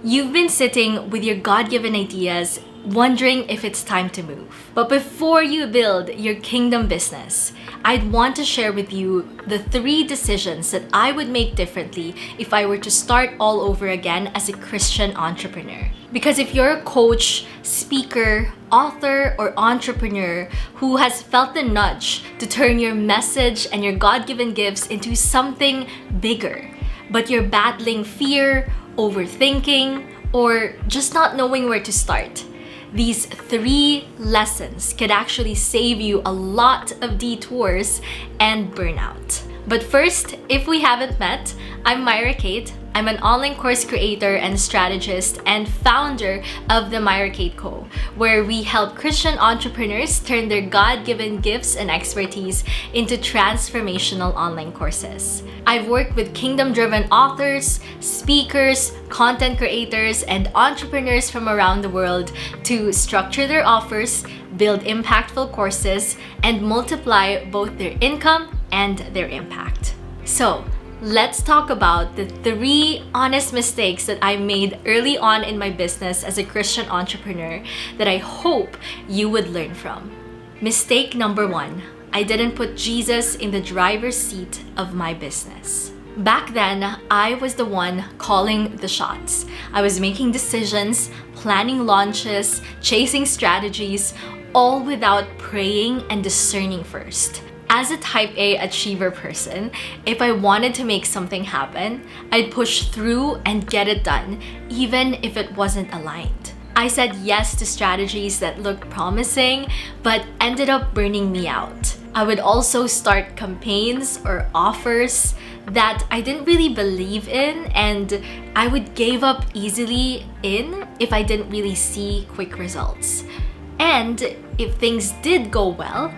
You've been sitting with your God-given ideas, wondering if it's time to move. But before you build your kingdom business, I'd want to share with you the 3 decisions that I would make differently if I were to start all over again as a Christian entrepreneur. Because if you're a coach, speaker, author, or entrepreneur who has felt the nudge to turn your message and your God-given gifts into something bigger, but you're battling fear, overthinking, or just not knowing where to start, these 3 lessons could actually save you a lot of detours and burnout. But first, if we haven't met, I'm Myrra. I'm an online course creator and strategist and founder of the Myrra Co., where we help Christian entrepreneurs turn their God-given gifts and expertise into transformational online courses. I've worked with kingdom-driven authors, speakers, content creators, and entrepreneurs from around the world to structure their offers, build impactful courses, and multiply both their income and their impact. So, let's talk about the 3 honest mistakes that I made early on in my business as a Christian entrepreneur that I hope you would learn from. Mistake number 1, I didn't put Jesus in the driver's seat of my business. Back then, I was the one calling the shots. I was making decisions, planning launches, chasing strategies, all without praying and discerning first. As a type A achiever person, if I wanted to make something happen, I'd push through and get it done, even if it wasn't aligned. I said yes to strategies that looked promising, but ended up burning me out. I would also start campaigns or offers that I didn't really believe in, and I would give up easily if I didn't really see quick results. And if things did go well,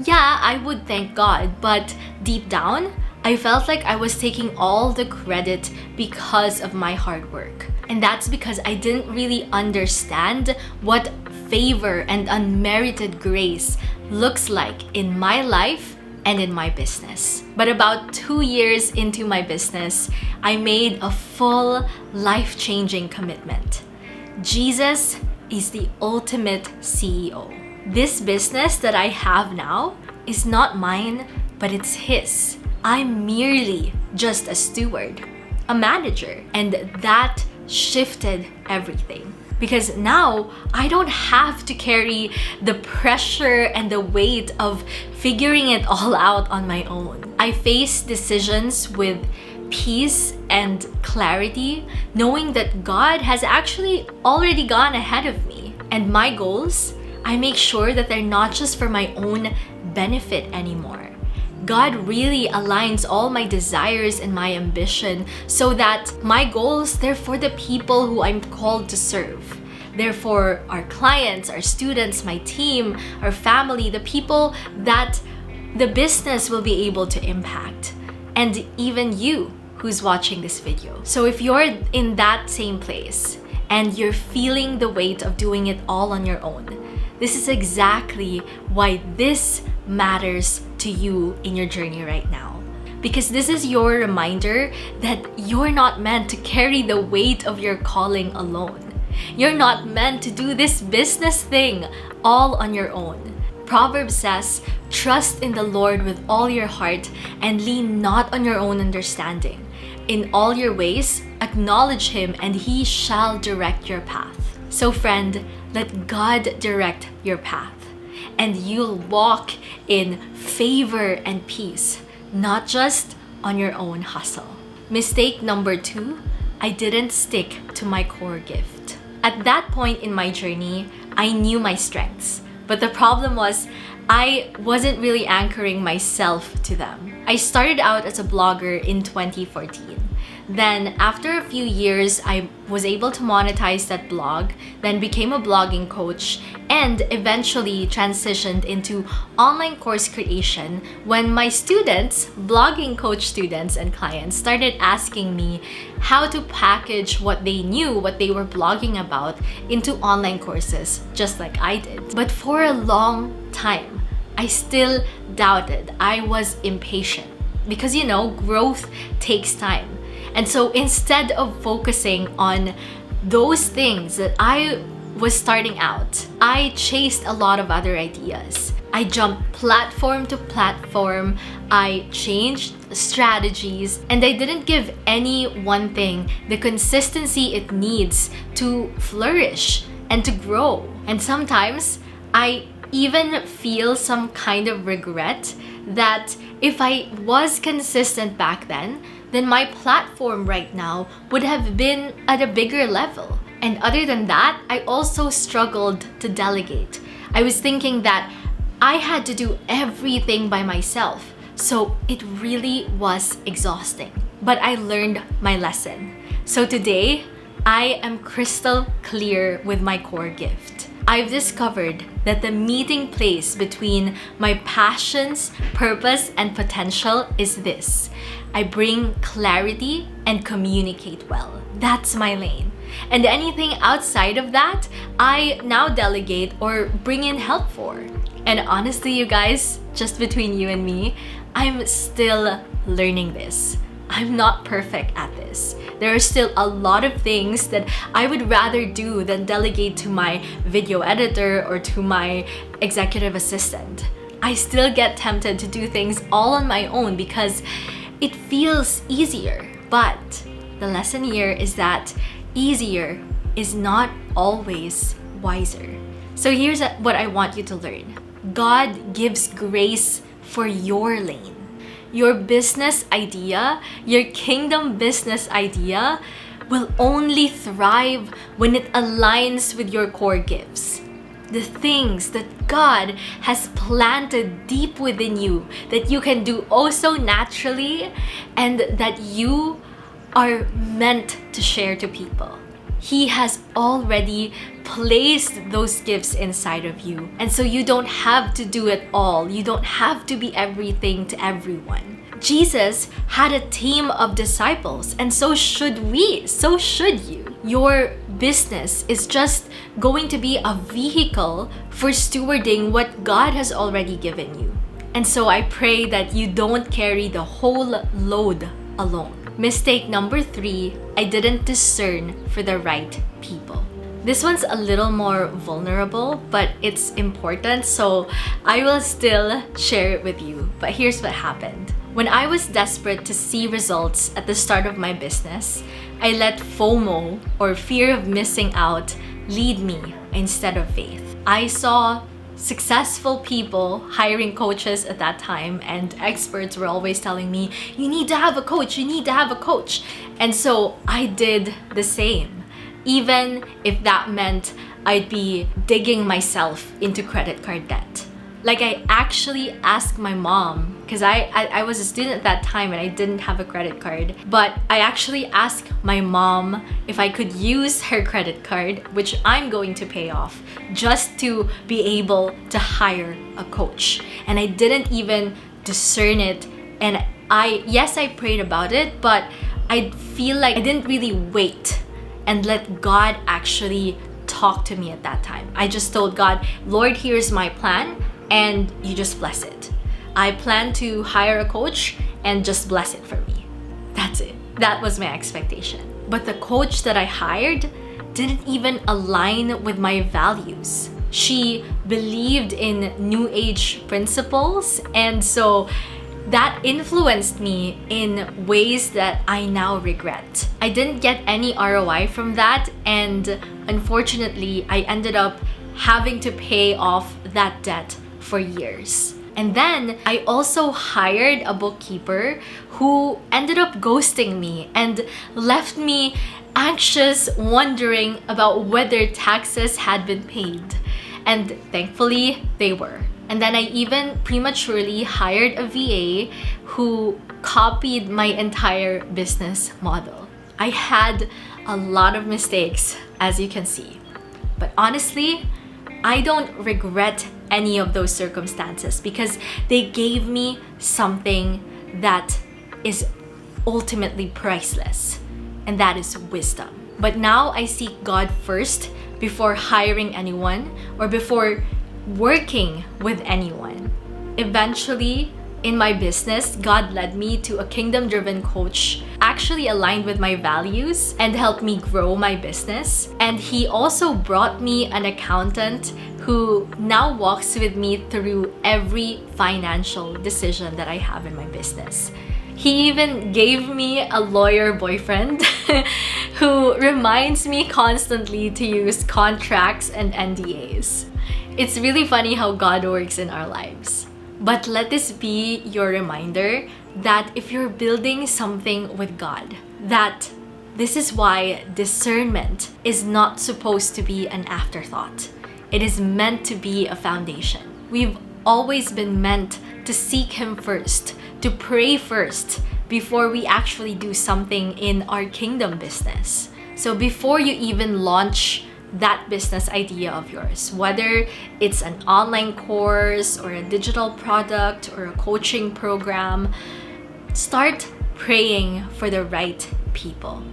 yeah, I would thank God, but deep down, I felt like I was taking all the credit because of my hard work. And that's because I didn't really understand what favor and unmerited grace looks like in my life and in my business. But about 2 years into my business, I made a full life-changing commitment. Jesus is the ultimate CEO. This business that I have now is not mine, but it's His. I'm merely just a steward, a manager, and that shifted everything. Because now I don't have to carry the pressure and the weight of figuring it all out on my own. I face decisions with peace and clarity, knowing that God has actually already gone ahead of me. And my goals, I make sure that they're not just for my own benefit anymore. God really aligns all my desires and my ambition so that my goals, they're for the people who I'm called to serve. They're for our clients, our students, my team, our family, the people that the business will be able to impact, and even you who's watching this video. So if you're in that same place and you're feeling the weight of doing it all on your own, this is exactly why this matters to you in your journey right now. Because this is your reminder that you're not meant to carry the weight of your calling alone. You're not meant to do this business thing all on your own. Proverbs says, "Trust in the Lord with all your heart and lean not on your own understanding. In all your ways, acknowledge Him and He shall direct your path." So friend, let God direct your path, and you'll walk in favor and peace, not just on your own hustle. Mistake number 2, I didn't stick to my core gift. At that point in my journey, I knew my strengths, but the problem was I wasn't really anchoring myself to them. I started out as a blogger in 2014. Then after a few years, I was able to monetize that blog, then became a blogging coach, and eventually transitioned into online course creation when my students, blogging coach students and clients, started asking me how to package what they knew, what they were blogging about, into online courses, just like I did. But for a long time, I still doubted. I was impatient because, growth takes time. And so instead of focusing on those things that I was starting out, I chased a lot of other ideas. I jumped platform to platform, I changed strategies, and I didn't give any one thing the consistency it needs to flourish and to grow. And sometimes I even feel some kind of regret that if I was consistent back then my platform right now would have been at a bigger level. And other than that, I also struggled to delegate. I was thinking that I had to do everything by myself, so it really was exhausting. But I learned my lesson. So today, I am crystal clear with my core gift. I've discovered that the meeting place between my passions, purpose, and potential is this. I bring clarity and communicate well. That's my lane. And anything outside of that, I now delegate or bring in help for. And honestly, you guys, just between you and me, I'm still learning this. I'm not perfect at this. There are still a lot of things that I would rather do than delegate to my video editor or to my executive assistant. I still get tempted to do things all on my own because it feels easier. But the lesson here is that easier is not always wiser. So here's what I want you to learn. God gives grace for your lane. Your business idea, your kingdom business idea will only thrive when it aligns with your core gifts. The things that God has planted deep within you that you can do also naturally and that you are meant to share to people. He has already placed those gifts inside of you. And so you don't have to do it all. You don't have to be everything to everyone. Jesus had a team of disciples, and so should we. So should you. Your business is just going to be a vehicle for stewarding what God has already given you. And so I pray that you don't carry the whole load alone. Mistake number 3, I didn't discern for the right people. This one's a little more vulnerable, but it's important, so I will still share it with you. But here's what happened. When I was desperate to see results at the start of my business, I let FOMO, or fear of missing out, lead me instead of faith. I saw successful people hiring coaches at that time, and experts were always telling me, you need to have a coach, you need to have a coach. And so I did the same, even if that meant I'd be digging myself into credit card debt. Like, I actually asked my mom, because I was a student at that time and I didn't have a credit card, but I actually asked my mom if I could use her credit card, which I'm going to pay off, just to be able to hire a coach. And I didn't even discern it. And I prayed about it, but I feel like I didn't really wait and let God actually talk to me at that time. I just told God, Lord, here's my plan, and you just bless it. I plan to hire a coach and just bless it for me. That's it. That was my expectation. But the coach that I hired didn't even align with my values. She believed in New Age principles, and so that influenced me in ways that I now regret. I didn't get any ROI from that, and unfortunately, I ended up having to pay off that debt for years. And then I also hired a bookkeeper who ended up ghosting me and left me anxious, wondering about whether taxes had been paid. And thankfully, they were. And then I even prematurely hired a VA who copied my entire business model. I had a lot of mistakes, as you can see. But honestly, I don't regret any of those circumstances because they gave me something that is ultimately priceless, and that is wisdom. But now I seek God first before hiring anyone or before working with anyone. Eventually, in my business, God led me to a kingdom-driven coach actually aligned with my values and helped me grow my business. And he also brought me an accountant who now walks with me through every financial decision that I have in my business. He even gave me a lawyer boyfriend who reminds me constantly to use contracts and NDAs. It's really funny how God works in our lives. But let this be your reminder that if you're building something with God, that this is why discernment is not supposed to be an afterthought. It is meant to be a foundation. We've always been meant to seek Him first, to pray first, before we actually do something in our kingdom business. So before you even launch that business idea of yours, whether it's an online course or a digital product or a coaching program, start praying for the right people.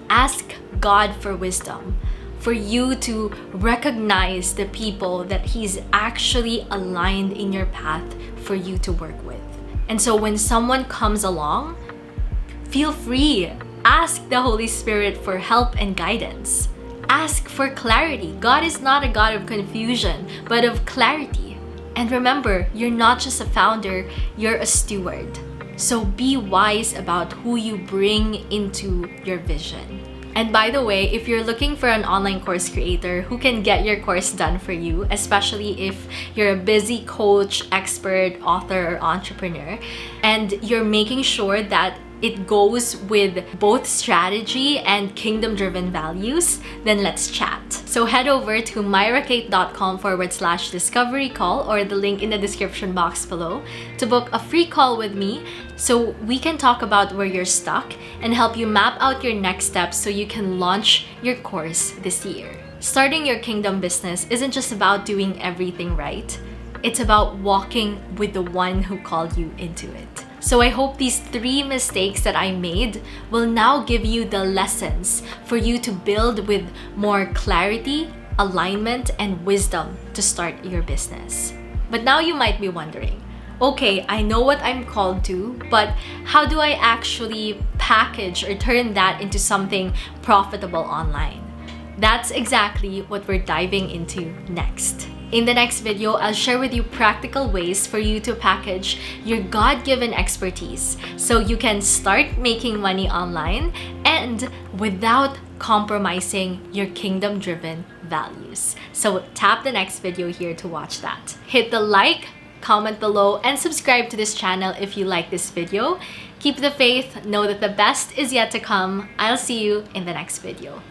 Ask God for wisdom, for you to recognize the people that He's actually aligned in your path for you to work with. And so when someone comes along, feel free. Ask the Holy Spirit for help and guidance. Ask for clarity. God is not a God of confusion, but of clarity. And remember, you're not just a founder, you're a steward. So be wise about who you bring into your vision. And by the way, if you're looking for an online course creator who can get your course done for you, especially if you're a busy coach, expert, author, or entrepreneur, and you're making sure that it goes with both strategy and kingdom-driven values, then let's chat. So head over to myrrakate.com/discovery call or the link in the description box below to book a free call with me so we can talk about where you're stuck and help you map out your next steps so you can launch your course this year. Starting your kingdom business isn't just about doing everything right. It's about walking with the one who called you into it. So I hope these 3 mistakes that I made will now give you the lessons for you to build with more clarity, alignment, and wisdom to start your business. But now you might be wondering, okay, I know what I'm called to, but how do I actually package or turn that into something profitable online? That's exactly what we're diving into next. In the next video, I'll share with you practical ways for you to package your God-given expertise so you can start making money online and without compromising your kingdom-driven values. So tap the next video here to watch that. Hit the like, comment below, and subscribe to this channel if you like this video. Keep the faith, know that the best is yet to come. I'll see you in the next video.